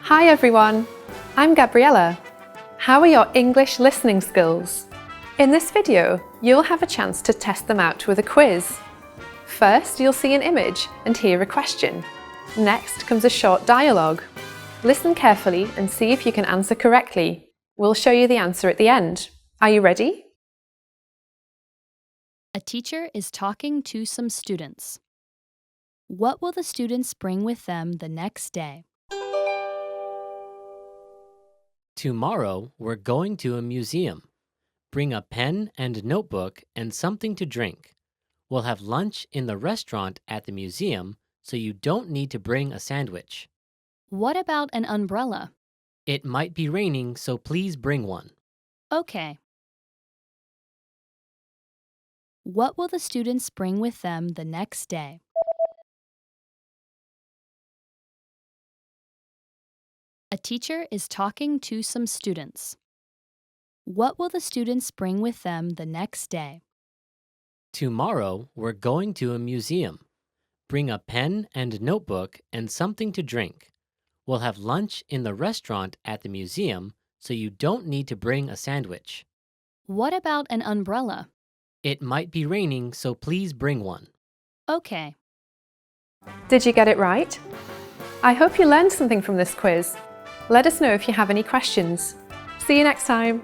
Hi everyone, I'm Gabriella. How are your English listening skills? In this video, you'll have a chance to test them out with a quiz. First, you'll see an image and hear a question. Next comes a short dialogue. Listen carefully and see if you can answer correctly. We'll show you the answer at the end. Are you ready? A teacher is talking to some students. What will the students bring with them the next day? Tomorrow, we're going to a museum. Bring a pen and notebook and something to drink. We'll have lunch in the restaurant at the museum, so you don't need to bring a sandwich. What about an umbrella? It might be raining, so please bring one. Okay. What will the students bring with them the next day? A teacher is talking to some students. What will the students bring with them the next day? Tomorrow, we're going to a museum. Bring a pen and notebook and something to drink. We'll have lunch in the restaurant at the museum, so you don't need to bring a sandwich. What about an umbrella? It might be raining, so please bring one. Okay. Did you get it right? I hope you learned something from this quiz. Let us know if you have any questions. See you next time.